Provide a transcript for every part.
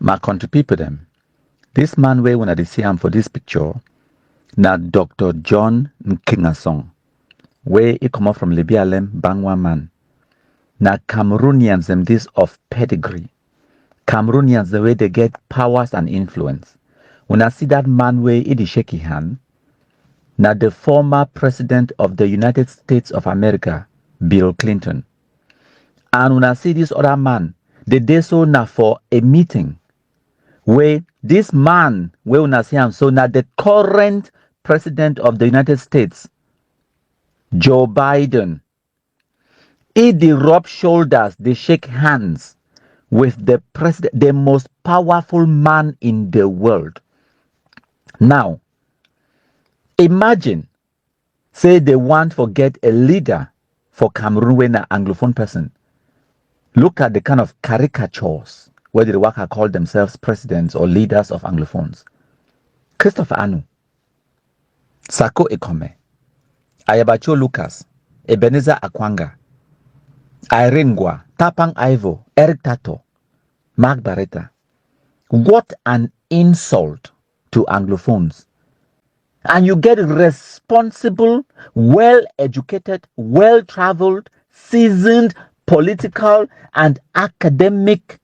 My country people them. This man where when I see him for this picture, na Dr. John Nkingasong, where he come up from Libya Bangwa man. Na Cameroonians them this of pedigree. Cameroonians the way they get powers and influence. When I see that man where he shake his hand, na the former president of the United States of America, Bill Clinton. And when I see this other man, the day so na for a meeting where this man, where when I see him, so now the current president of the United States, Joe Biden, they rub shoulders, they shake hands with the president, the most powerful man in the world. Now, imagine, say they want to get a leader for Cameroon when an Anglophone person. Look at the kind of caricatures where the worker call themselves presidents or leaders of Anglophones. Christopher Anu, Sako Ekome, Ayabacho Lucas, Ebenezer Akwanga, Irene Gwa, Tapang Ivo, Eric Tato, Mark Barretta. What an insult to Anglophones. And you get responsible, well-educated, well-traveled, seasoned, political and academic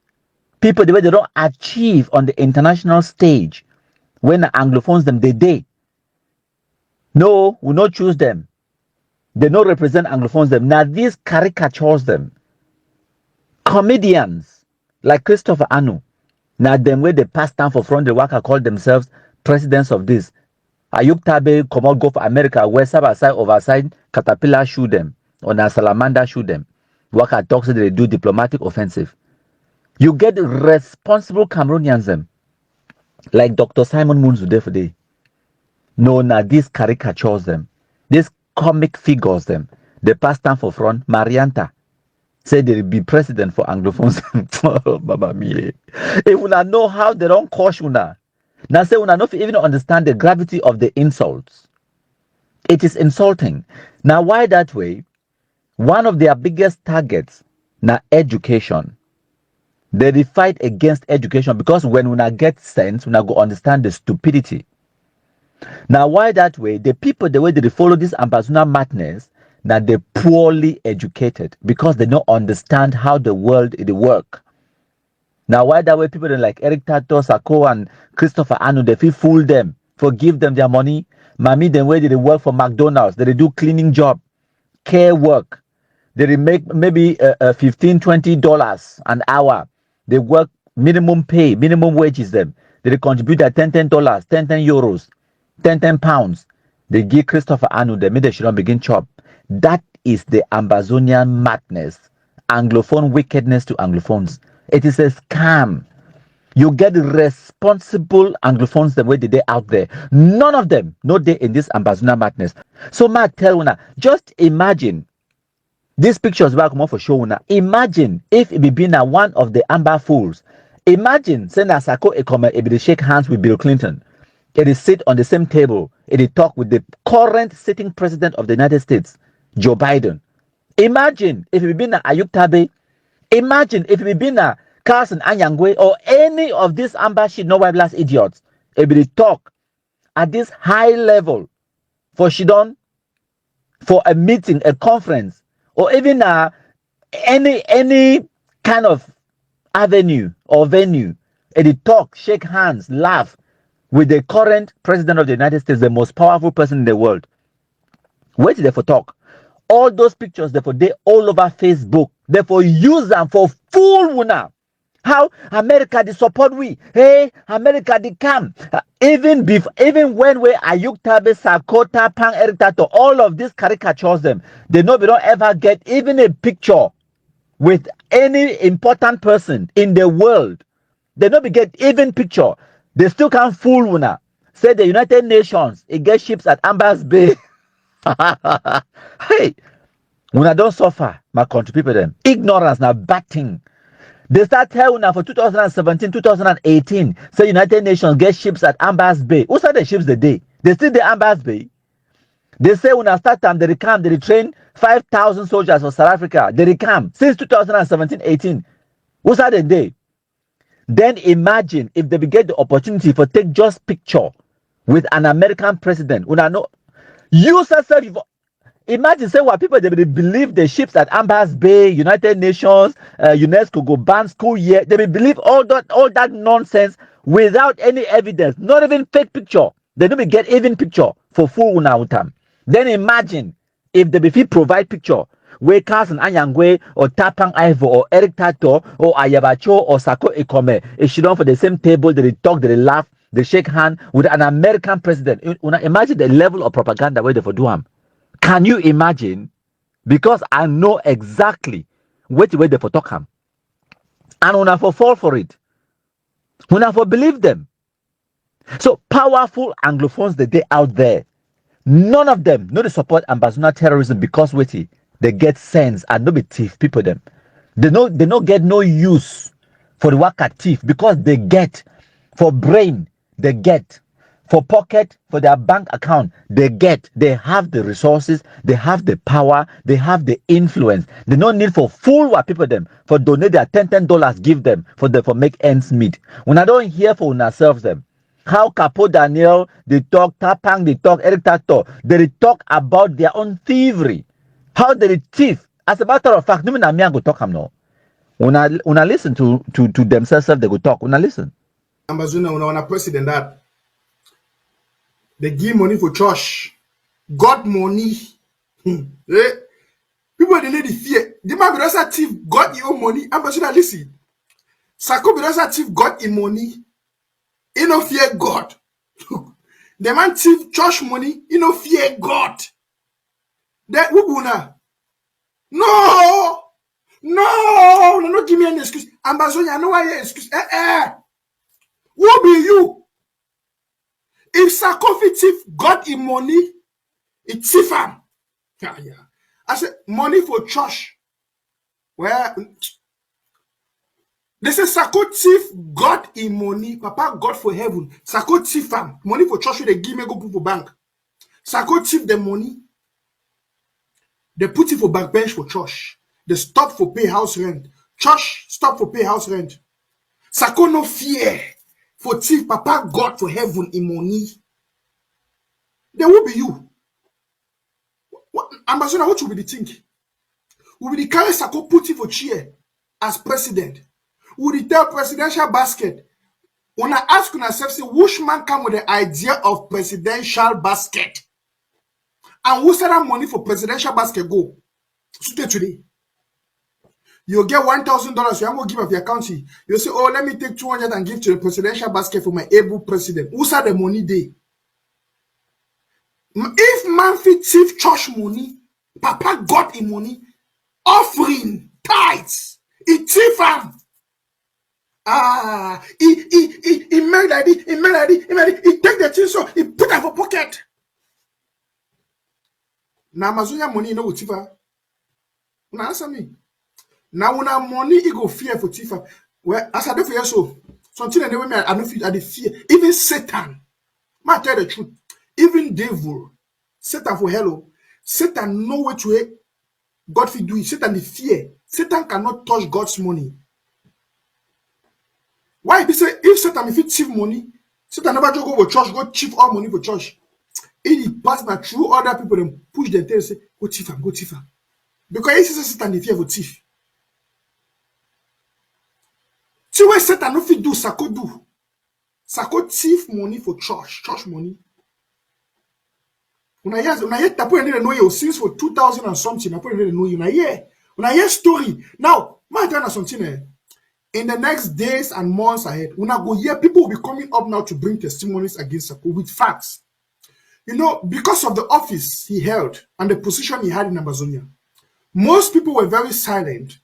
people the way they don't achieve on the international stage when the Anglophones them they. No, we not choose them. They don't represent Anglophones them. Now these caricatures them. Comedians like Christopher Anu. Now them where they pass down for front the worker call themselves presidents of this. Ayub Tabe come out go for America where side overside caterpillar shoot them or na salamander shoot them. Worker talks they do diplomatic offensive. You get responsible Cameroonians them like Dr. Simon Munzu there for day. No, na these caricatures them, these comic figures them. They pass down for front. Marianta said they will be president for Anglophones. Oh, Baba me. If you know how they don't coach una, now say una not even understand the gravity of the insults. It is insulting. Now why that way? One of their biggest targets na education. They fight against education because when we get sense, we go understand the stupidity. Now, why that way? The people, the way they follow this ambassador madness, that they're poorly educated because they don't understand how the world it work. Now, why that way? People like Eric Tato, Sako, and Christopher Anu, they feel fool them, forgive them their money. Mami, the way they work for McDonald's, they do cleaning job, care work. They make maybe $15, $20 an hour. They work minimum pay, minimum wages them. They contribute at $10, €10, €10, £10. They give Christopher Anu, they made they should not begin chop. That is the Ambazonian madness, Anglophone wickedness to Anglophones. It is a scam. You get responsible Anglophones the way they out there. None of them, no day in this Ambazonian madness. So, Matt, tell you, just imagine. These pictures will come up for show now. Imagine if it be been one of the Amber Fools. Imagine Senator Sako Ekome if they shake hands with Bill Clinton. It is sit on the same table. It is talk with the current sitting president of the United States, Joe Biden. Imagine if it been Ayub Tabe. Imagine if it been Carson Anyangwe or any of these Amber shit no white idiots. If they talk at this high level for Shidon, for a meeting, a conference, or even any kind of avenue or venue, and they talk, shake hands, laugh with the current president of the United States, the most powerful person in the world. Wait there for talk. All those pictures, therefore, they all over Facebook. Therefore, use them for fool wuna. How America they support we? Hey, America they come. Even when we Ayuk Tabe, Sakota, Pang, Eric Tato, all of these caricatures them. They know we don't ever get even a picture with any important person in the world. They don't get even picture. They still can't fool una. Say the United Nations, it gets ships at Ambas Bay. Hey, una don't suffer, my country people them. Ignorance now batting. They start telling now for 2017, 2018, say United Nations get ships at Ambas Bay. Who said the ships the day? They still the Ambas Bay. They say when I start time, they come, they train 5,000 soldiers for South Africa. They come since 2017, 18. Who said the day? Then imagine if they get the opportunity for take just picture with an American president. Una know, use yourself. Imagine say what people they believe the ships at Ambas Bay, United Nations, UNESCO go ban school year. They believe all that nonsense without any evidence, not even fake picture. They don't get even picture for full una utam. Then imagine if they be provide picture where Carson Anyangwe or Tapang Ivo or Eric Tato or Ayabacho or Sako Ekome is sit down for the same table, they talk, they laugh, they shake hand with an American president. Imagine the level of propaganda where they for do am. Can you imagine? Because I know exactly which way they for talk am. And una for fall for it. Una for believe them. So powerful Anglophones the day out there. None of them no dey support ambassador terrorism because wait, they get sense and no be thief people them. They no get no use for the waka thief because they get for brain, they get for pocket, for their bank account, they have the resources, they have the power, they have the influence. They no need for fool what people them for donate their $10 give them for make ends meet. When I don't hear for ourselves them. How Capo Daniel they talk, Tapang they talk, Eric Tato they talk about their own thievery. How they thief. As a matter of fact, no me go talk am no. When I listen to themselves, they go talk. When I listen. Ambazuna una president that they give money for church. God money. Eh? People they need the fear. The man be a thief got your own money. Ambazuna listen. Sako be a thief got your money. He no fear God. The man thief church money. He no fear God. That wubuna. No, no, give me an excuse. Ambazonia, I know why you excuse. Who be you? If Sakofi thief got him money, it thief him. Yeah. I said money for church. Where they say Sako thief got him money. Papa got for heaven. Sako thief him. Money for church they give me go put for bank. Sako thief the money. They put it for back bench for church. They stop for pay house rent. Church stop for pay house rent. Sako no fear for thief Papa God for heaven in money. Then who be you? What Ambassador, what will be the thing? Will be the carry Sako put it for chair as president? Will the tell presidential basket? When I ask yourself, say which man come with the idea of presidential basket? And who said that money for presidential basket go? Today. You'll get $1,000. You will give up your account. You'll say, oh, let me take 200 and give to the presidential basket for my able president. Who said the money day? If man fit thief church money, Papa got him money, offering, tithes, he thief him. He made like this, he take the thing so he put it for pocket. Now Amazonia money no thief. Now answer me. Now when money he go fear for thief. Well, as I do for you so something and the way I don't feel I fear. Even Satan, I tell the truth. Even devil, Satan for hello. Satan know what way God will do it. Satan the fear. Satan cannot touch God's money. Why? They say if Satan if he thief money, Satan never just go for church, go thief all money for church. If he pass by through other people, then push them and say, go thief him, go thief him. Because he says Satan the fear for thief. See what Satan no fit do, Sako do. Sako thief money for church money. When I hear tapo and know you since for 2000 and something, I probably know you. When I hear story, now, my turn something. In the next days and months ahead, when I go here, people will be coming up now to bring testimonies against Sako with facts. You know, because of the office he held and the position he had in Amazonia, most people were very silent.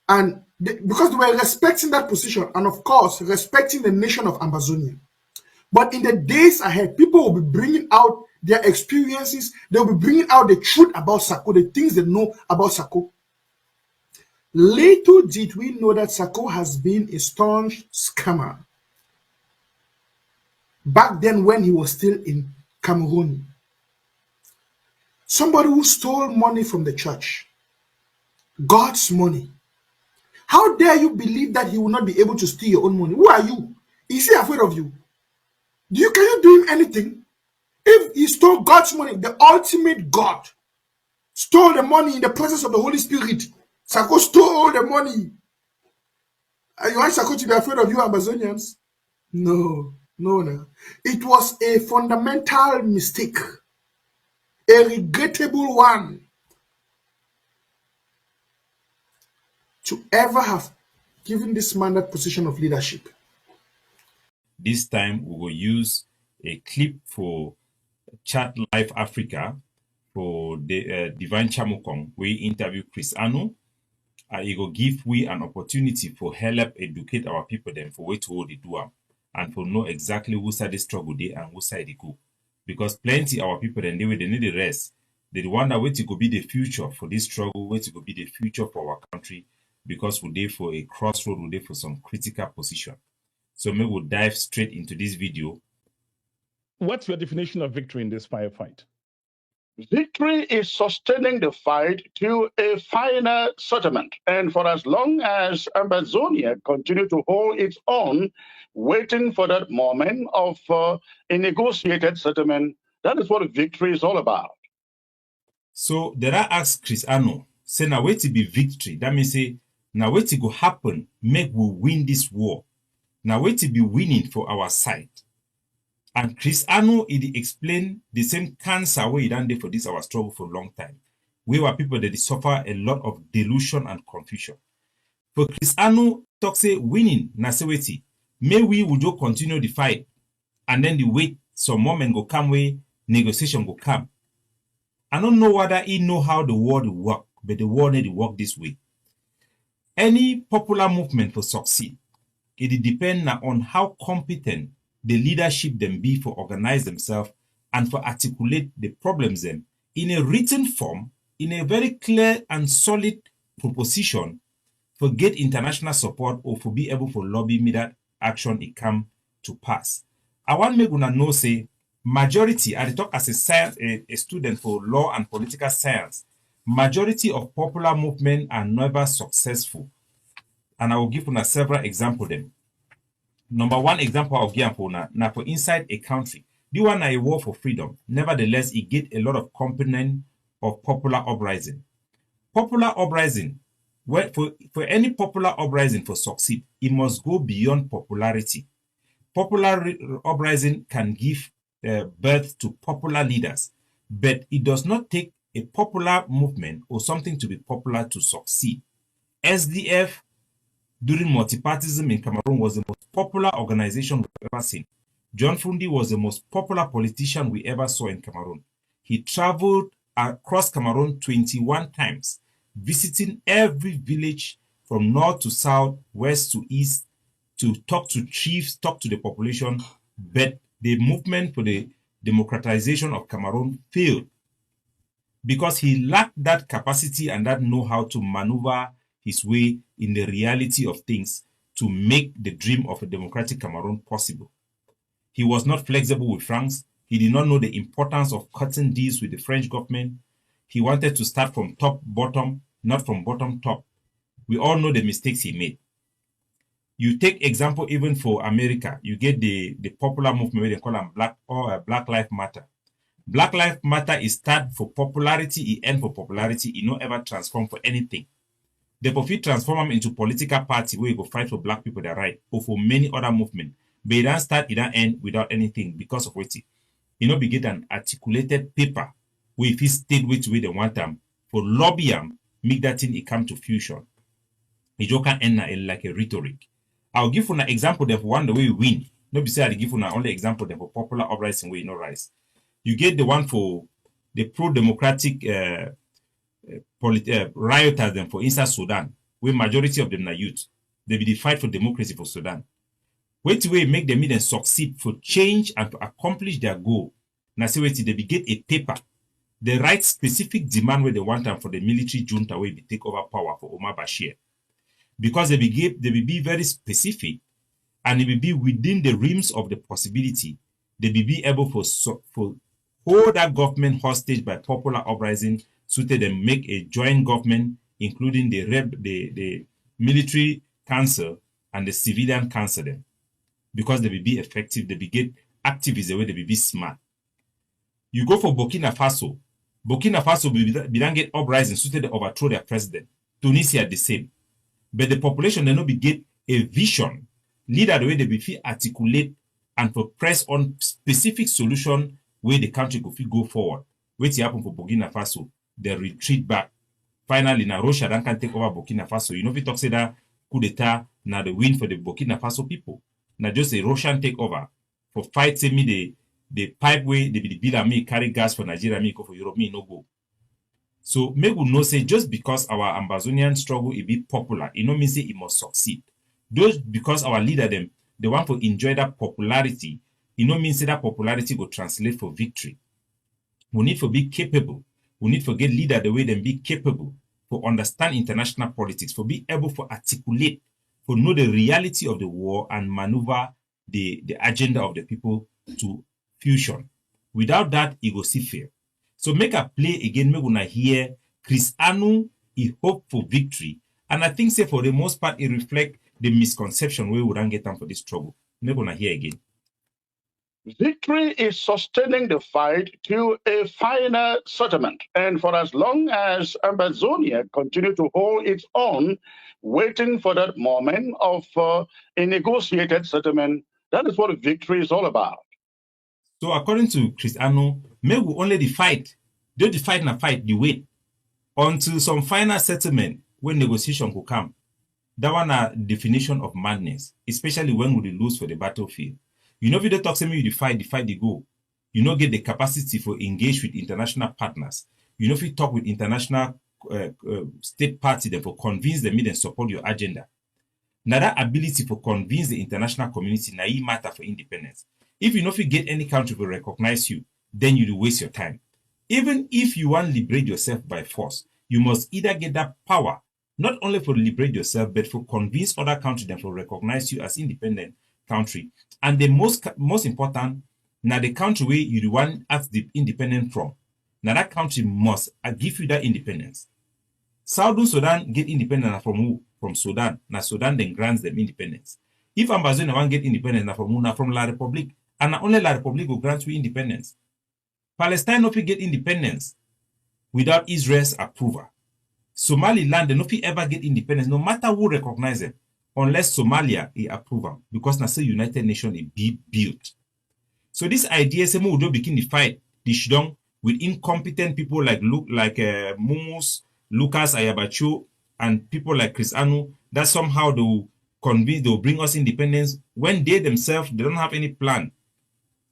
And because they were respecting that position and, of course, respecting the nation of Amazonia. But in the days ahead, people will be bringing out their experiences. They will be bringing out the truth about Sako, the things they know about Sako. Little did we know that Sako has been a staunch scammer. Back then when he was still in Cameroon. Somebody who stole money from the church. God's money. How dare you believe that he will not be able to steal your own money? Who are you? Is he afraid of you? Can you do him anything? If he stole God's money, the ultimate God stole the money in the presence of the Holy Spirit, Sako stole all the money. And you want Sako to be afraid of you, Amazonians? No, no, no. It was a fundamental mistake, a regrettable one, to ever have given this man that position of leadership. This time we will use a clip for Chat Live Africa for the Divine Chamukong. We interview Chris Anu. It will give we an opportunity for help educate our people then for way to hold the do and for know exactly who side the struggle they and who side they go. Because plenty our people then they need the rest. They wonder where to go be the future for this struggle, where to go be the future for our country, because we're there for a crossroad, we're there for some critical position. So maybe we'll dive straight into this video. What's your definition of victory in this firefight? Victory is sustaining the fight to a final settlement. And for as long as Amazonia continue to hold its own, waiting for that moment of a negotiated settlement, that is what victory is all about. So there I ask Chris Ano, say now wait to be victory. That means say now wait to go happen, make we win this war. Now wait to be winning for our side. And Chris Ano he explain the same cancer way he done there for this our struggle for a long time. We were people that suffer a lot of delusion and confusion. For Chris Ano talk say winning na say wait, may we would just continue the fight, and then the wait some moment go come way, negotiation go come. I don't know whether he know how the world will work, but the world need to work this way. Any popular movement for succeed, it depends on how competent the leadership them be for organize themselves and for articulate the problems them in a written form, in a very clear and solid proposition for get international support or for be able for lobby me that action it come to pass. I want me gonna know say majority, I talk as a science, a student for law and political science, majority of popular movement are never successful. And I will give you several examples them. Number one example I'll give for now for inside a country, the one a war for freedom. Nevertheless, it get a lot of component of popular uprising. Popular uprising, for any popular uprising for succeed, it must go beyond popularity. Popular uprising can give birth to popular leaders, but it does not take a popular movement or something to be popular to succeed. SDF during multipartyism in Cameroon was the most popular organization we've ever seen. John Fundi was the most popular politician we ever saw in Cameroon. He traveled across Cameroon 21 times, visiting every village from north to south, west to east, to talk to chiefs, talk to the population, but the movement for the democratization of Cameroon failed because he lacked that capacity and that know-how to maneuver his way in the reality of things to make the dream of a democratic Cameroon possible. He was not flexible with France. He did not know the importance of cutting deals with the French government. He wanted to start from top bottom, not from bottom top. We all know the mistakes he made. You take example even for America, you get the popular movement where they call them Black Lives Matter. Black Lives Matter is start for popularity, it end for popularity, it not ever transform for anything. They profit transform them into political party where you go fight for black people that right, or for many other movements. But it don't start, it don't end without anything because of what you know, we get an articulated paper where if he state which way they want them for lobby them, make that thing it come to fusion. It just can end like a rhetoric. I'll give you an example of one the way we win. No, be say I give you only example them for popular uprising where you know rise. You get the one for the pro-democratic rioters them for inside Sudan, where majority of them are youth. They be the fight for democracy for Sudan. Wait till we make them even succeed for change and to accomplish their goal. Now say wait till they be get a paper. They write specific demand where they want them for the military junta where they take over power for Omar Bashir. Because they be very specific and it will be within the realms of the possibility. They will be able for hold that government hostage by popular uprising so that they make a joint government, including the military council and the civilian council them, because they will be effective, they will get activists the way they will be smart. You go for Burkina Faso. Burkina Faso will be get uprising so they overthrow their president. Tunisia the same. But the population they not be get a vision, leader the way they be feel articulate and for press on specific solution where the country could go forward. Wait till happen for Burkina Faso, they retreat back. Finally, now Russia then can take over Burkina Faso. You know, if you talk say that coup d'etat, now the win for the Burkina Faso people. Now just a Russian takeover for fight say me the pipe way they be the bill and me carry gas for Nigeria, me go for Europe, me no go. So make we know say just because our Amazonian struggle it be popular, it no mean say it must succeed. Just because our leader them they want to enjoy that popularity, it no mean say that popularity will translate for victory. We need to be capable. We need to get leader the way them be capable for understand international politics, for be able to articulate, for know the reality of the war and maneuver the agenda of the people to fusion. Without that, it will see fail. So make a play again, make una hear Chris Anu, he hope for victory. And I think say for the most part, it reflect the misconception we wouldn't get time for this struggle. Make una hear again. Victory is sustaining the fight to a final settlement. And for as long as Amazonia continue to hold its own, waiting for that moment of a negotiated settlement, that is what victory is all about. So according to Chris Anu, may we only the fight, don't the fight and fight, the wait until some final settlement when negotiation will come. That one a definition of madness, especially when we lose for the battlefield. You know, if you talk to me, the fight, the go. You know, get the capacity for engage with international partners. You know, if you talk with international state party, then for convince them and support your agenda. Now that ability for convince the international community, now it matter for independence. If you know if you get any country to recognize you, then you will waste your time. Even if you want to liberate yourself by force, you must either get that power, not only for liberate yourself, but for convince other countries then for recognize you as independent country. And the most important, now the country where you want as the independent from, now that country must give you that independence. Southern Sudan get independence from who? From Sudan. Now Sudan then grants them independence. If Amazonia want get independence now from who? Now from La Republic. And only La Republic will grant you independence. Palestine no fit get independence without Israel's approval. Somaliland, they no fit ever get independence, no matter who recognize them, unless Somalia is approval, because now say United Nations is be built. So this idea, say we don't begin the fight, the shidong, with incompetent people like Mumus, Lucas Ayabacho, and people like Chris Anu, that somehow they'll bring us independence when they themselves, they don't have any plan.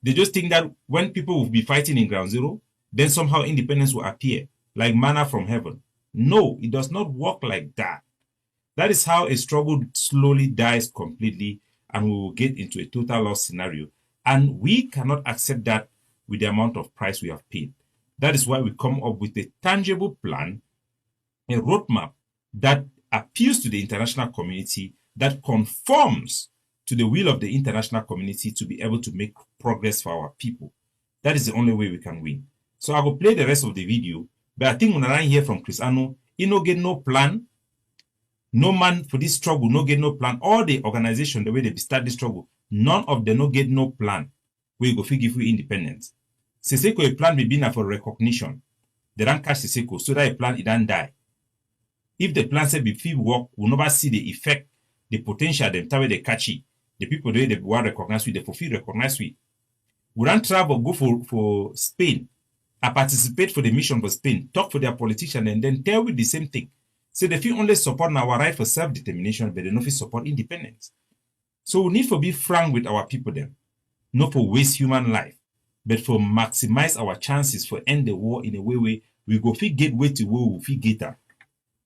They just think that when people will be fighting in ground zero, then somehow independence will appear, like manna from heaven. No, it does not work like that. That is how a struggle slowly dies completely, and we will get into a total loss scenario. And we cannot accept that with the amount of price we have paid. That is why we come up with a tangible plan, a roadmap that appeals to the international community, that conforms to the will of the international community to be able to make progress for our people. That is the only way we can win. So I will play the rest of the video, but I think when I hear from Chris Anu, he no get no plan. No man for this struggle, no get no plan. All the organization, the way they start this struggle, none of them no get no plan. We go give you independence. Siseko a plan may be now for recognition. They don't catch Siseko, so that a plan it don't die. If the plan say be free work, we'll never see the effect, the potential, the time they catch it. The people they want to recognize with, they fulfill recognize with. We don't travel, go for Spain. I participate for the mission for Spain, talk for their politician, and then tell with the same thing. So they feel only support our right for self-determination, but they don't feel support independence. So we need to be frank with our people then, not for waste human life, but for maximize our chances for end the war in a way we go fit get way to where we fit get them.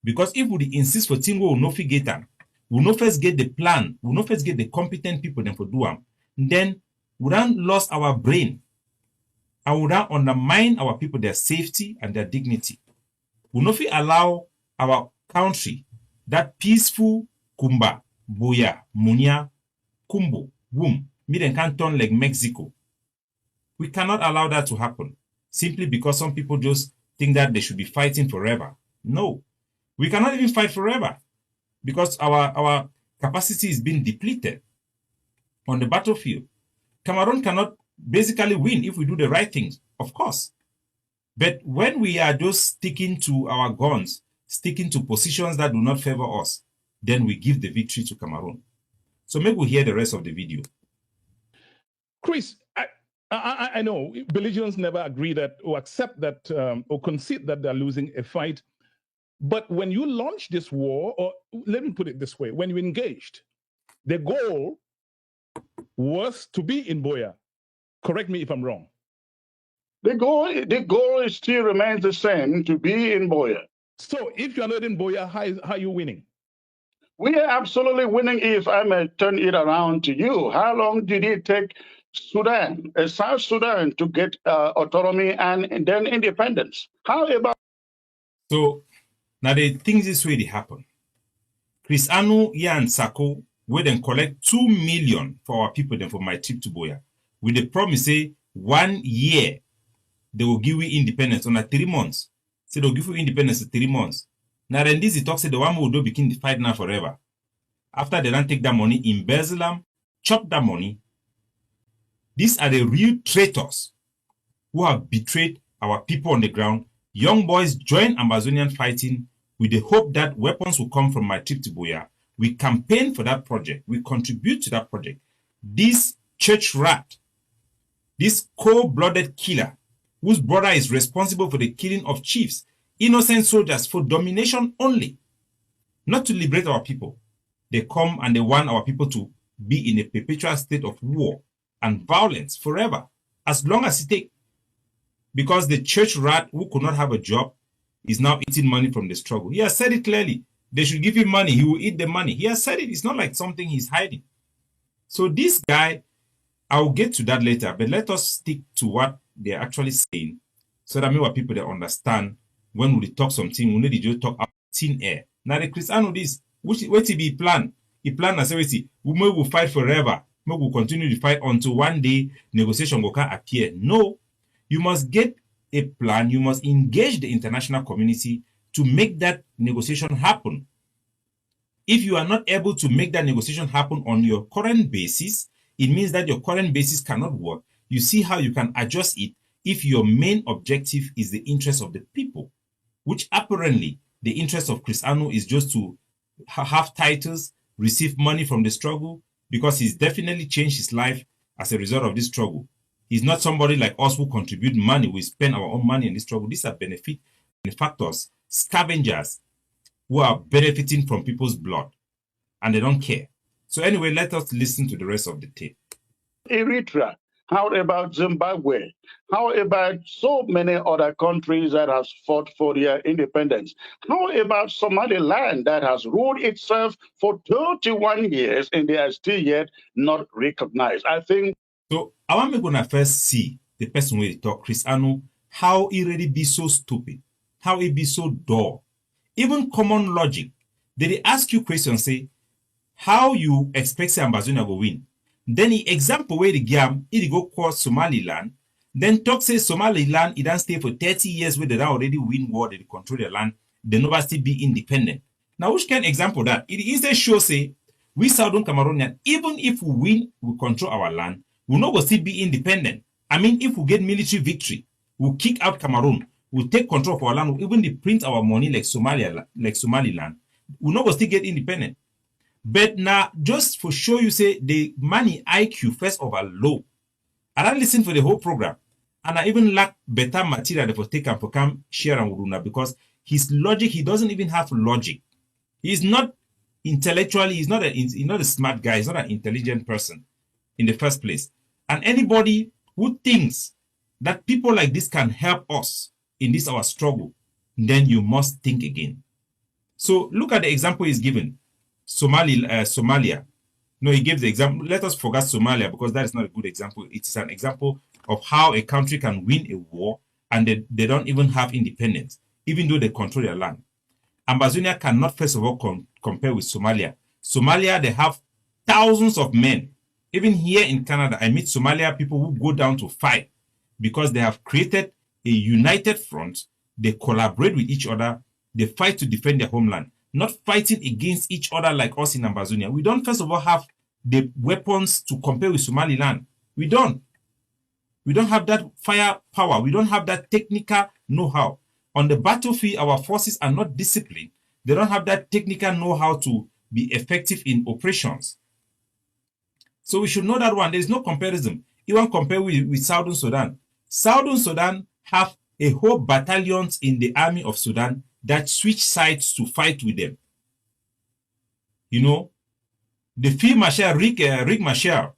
Because if we insist for thing we will not fit get them, we will not first get the plan, we will not first get the competent people then for do them, then we don't lose our brain, and we don't undermine our people, their safety and their dignity. We will not fit allow our country, that peaceful Kumba, Boya, Munya, Kumbo, Boom, Miden can turn like Mexico. We cannot allow that to happen simply because some people just think that they should be fighting forever. No, we cannot even fight forever. because our capacity is being depleted on the battlefield. Cameroon cannot basically win if we do the right things, of course. But when we are just sticking to our guns, sticking to positions that do not favor us, then we give the victory to Cameroon. So maybe we'll hear the rest of the video. Chris, I know belligerents never agree that or accept that or concede that they're losing a fight. But when you launch this war, or let me put it this way, when you engaged, the goal was to be in Boya. Correct me if I'm wrong. The goal still remains the same, to be in Boya. So if you're not in Boya, how are you winning? We are absolutely winning. If I may turn it around to you, how long did it take Sudan, South Sudan, to get autonomy and then independence? How about? So now the things this way they happen. Chris Anu, and Sako, we then collect 2 million for our people then for my trip to Boya. With the promise, say 1 year, they will give you independence on 3 months. So they'll give you independence in 3 months. Now then this, he talks, say the one will do begin the fight now forever. After they don't take that money, embezzle them, chop that money. These are the real traitors who have betrayed our people on the ground. Young boys join Amazonian fighting with the hope that weapons will come from my trip to Boya. We campaign for that project. We contribute to that project. This church rat, this cold-blooded killer, whose brother is responsible for the killing of chiefs, innocent soldiers for domination only, not to liberate our people. They come and they want our people to be in a perpetual state of war and violence forever, as long as it takes. Because the church rat who could not have a job is now eating money from the struggle. He has said it clearly. They should give him money. He will eat the money. He has said it. It's not like something he's hiding. So this guy, I'll get to that later, but let us stick to what they're actually saying so that maybe people they understand when we talk something, we need to just talk about thin air. Now the Christian this, which what he be plan? He plan and say, we will fight forever. We will continue to fight until one day negotiation will appear. No, you must get a plan. You must engage the international community to make that negotiation happen. If you are not able to make that negotiation happen on your current basis, it means that your current basis cannot work. You see how you can adjust it if your main objective is the interest of the people, which apparently the interest of Chris Anu is just to have titles, receive money from the struggle, because he's definitely changed his life as a result of this struggle. He's not somebody like us who contribute money. We spend our own money in this struggle. These are benefactors, scavengers who are benefiting from people's blood, and they don't care. So anyway, let us listen to the rest of the tape. Eritrea? How about Zimbabwe? How about so many other countries that have fought for their independence? How about Somaliland that has ruled itself for 31 years and they are still yet not recognized? I think. So I want me gonna first see the person who talk, Chris Anu, how he really be so stupid, how he be so dull. Even common logic. They ask you questions, say, how you expect say Ambazonia will win? Then he example where the game, he go call Somaliland, then talk say Somaliland, it don't stay for 30 years where they already win war, they control the land, they never still be independent. Now, which can example that? It is a show say, we Southern Cameroonian, even if we win, we control our land, we not go still be independent. I mean, if we get military victory, we'll kick out Cameroon, we'll take control of our land, we'll even print our money like Somaliland, we'll not go still get independent. But now, just for show you, say the money IQ first of all low. I don't listen for the whole program, and I even lack better material for take and for come share and Uruna because his logic, he doesn't even have logic. He's not intellectually, he's not a smart guy, he's not an intelligent person in the first place. And anybody who thinks that people like this can help us in this our struggle, then you must think again. So look at the example he's given. Somalia. No, he gave the example. Let us forget Somalia because that is not a good example. It is an example of how a country can win a war and they don't even have independence, even though they control their land. Ambazonia cannot, first of all, compare with Somalia. Somalia, they have thousands of men. Even here in Canada, I meet Somalia people who go down to fight because they have created a united front. They collaborate with each other. They fight to defend their homeland. not fighting against each other like us in Ambazonia. We don't, first of all, have the weapons to compare with Somaliland. We don't. We don't have that firepower. We don't have that technical know-how. On the battlefield, our forces are not disciplined. They don't have that technical know-how to be effective in operations. So we should know that one. There is no comparison. Even compare with Southern Sudan. Southern Sudan have a whole battalions in the army of Sudan that switch sides to fight with them. You know, the Field Marshal Riek Machar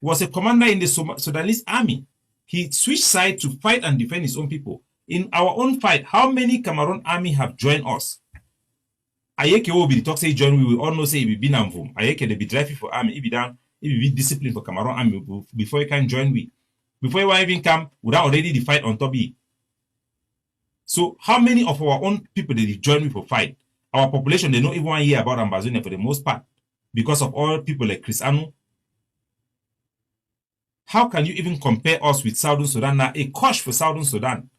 was a commander in the Sudanese army. He switched sides to fight and defend his own people. In our own fight, how many Cameroon army have joined us? Ayeke will be the talk say join, we will all know say it will be Namvum. Ayeke they be driving for army, it be down, it will be disciplined for Cameroon army before you can join we. Before you even come, without already the fight on top it. So how many of our own people they join me for fight? Our population, they don't even want to hear about Ambazonia for the most part. Because of all people like Chris Anu. How can you even compare us with Southern Sudan now? A cosh for Southern Sudan.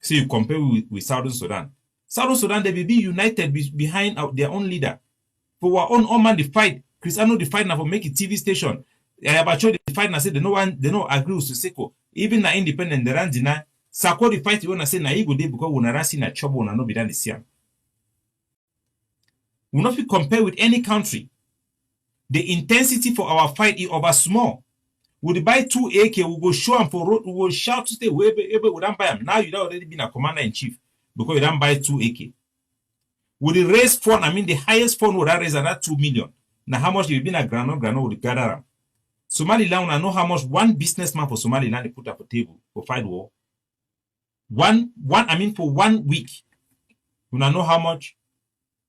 So you compare with Southern Sudan. Southern Sudan, they will be united behind their own leader. For our own man, the fight. Chris Anu, the fight now for make a TV station. Ayabacho, the fight now say they don't agree with Siseko. Even na independent, they ran deny. Sako, the fight, you want to say na ego day because we not see na trouble, we not be done this year. We not be compared with any country. The intensity for our fight is over small. We buy 2 AK, we go show them for road, we will shout to stay we don't buy them. Now you don't already been a commander in chief because you don't buy 2 AK. We raise fund, I mean the highest fund would raise another 2 million. Now how much you been a grano would gather them. Somaliland, I know how much one businessman for Somaliland they put up a table for fight war. For 1 week. We know how much.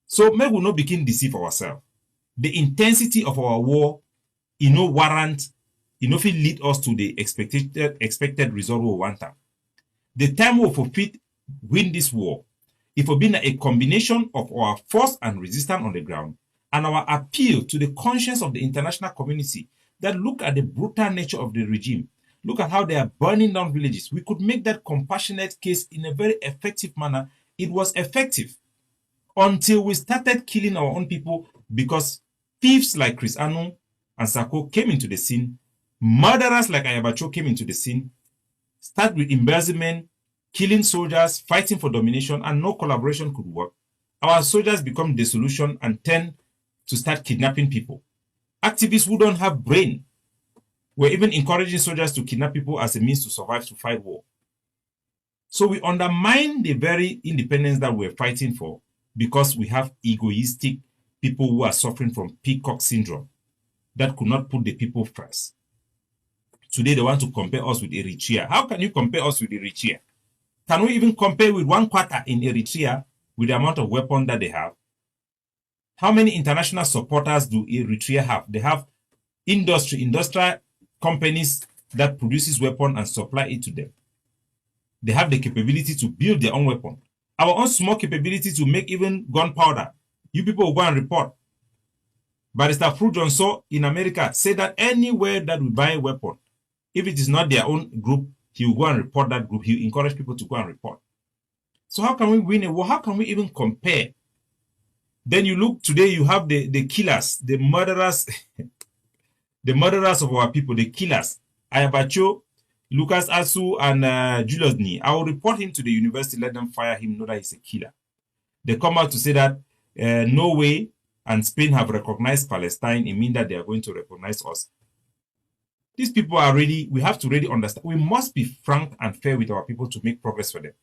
So maybe we not begin to deceive ourselves. The intensity of our war, warrant, will lead us to the expected result we want. The time we fulfill win this war, it will be a combination of our force and resistance on the ground and our appeal to the conscience of the international community that look at the brutal nature of the regime. Look at how they are burning down villages. We could make that compassionate case in a very effective manner. It was effective until we started killing our own people because thieves like Chris Anu and Sako came into the scene. Murderers like Ayabacho came into the scene. Start with embezzlement, killing soldiers, fighting for domination, and no collaboration could work. Our soldiers become disillusioned and tend to start kidnapping people. Activists who don't have brain were even encouraging soldiers to kidnap people as a means to survive to fight war. So we undermine the very independence that we're fighting for because we have egoistic people who are suffering from peacock syndrome that could not put the people first. Today they want to compare us with Eritrea. How can you compare us with Eritrea? Can we even compare with 1/4 in Eritrea with the amount of weapons that they have? How many international supporters do Eritrea have? They have industrial companies that produces weapons and supply it to them. They have the capability to build their own weapon. Our own small capability to make even gunpowder. You people will go and report. Barrister Fru Johnson in America said that anywhere that we buy a weapon, if it is not their own group, he will go and report that group. He will encourage people to go and report. So how can we win a war? How can we even compare? Then you look today, you have the killers, the murderers, the murderers of our people, the killers. Ayabacho, Lucas Asu, and Julius Ni. I will report him to the university, let them fire him, know that he's a killer. They come out to say that Norway and Spain have recognized Palestine. It means that they are going to recognize us. These people are ready. We have to really understand. We must be frank and fair with our people to make progress for them.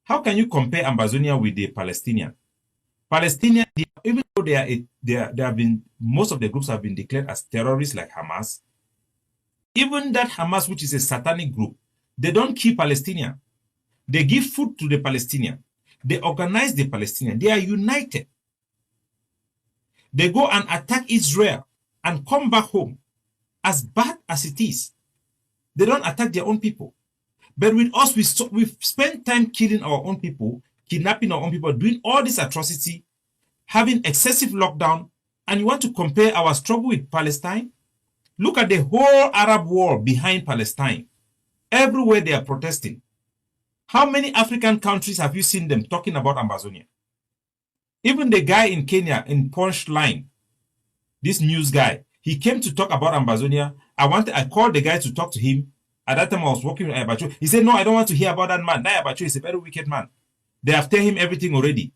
How can you compare Ambazonia with the Palestinian? Palestinian, even though they have been, most of the groups have been declared as terrorists like Hamas. Even that Hamas, which is a satanic group, they don't kill Palestinians. They give food to the Palestinian. They organize the Palestinian. They are united. They go and attack Israel and come back home. As bad as it is, they don't attack their own people. But with us, we've spent time killing our own people, kidnapping our own people, doing all this atrocity, having excessive lockdown, and you want to compare our struggle with Palestine? Look at the whole Arab world behind Palestine. Everywhere they are protesting. How many African countries have you seen them talking about Ambazonia? Even the guy in Kenya, in Punchline, this news guy, he came to talk about Ambazonia. I called the guy to talk to him. At that time, I was working with Ayabacho. He said, no, I don't want to hear about that man. That Ayabacho is a very wicked man. They have told him everything already.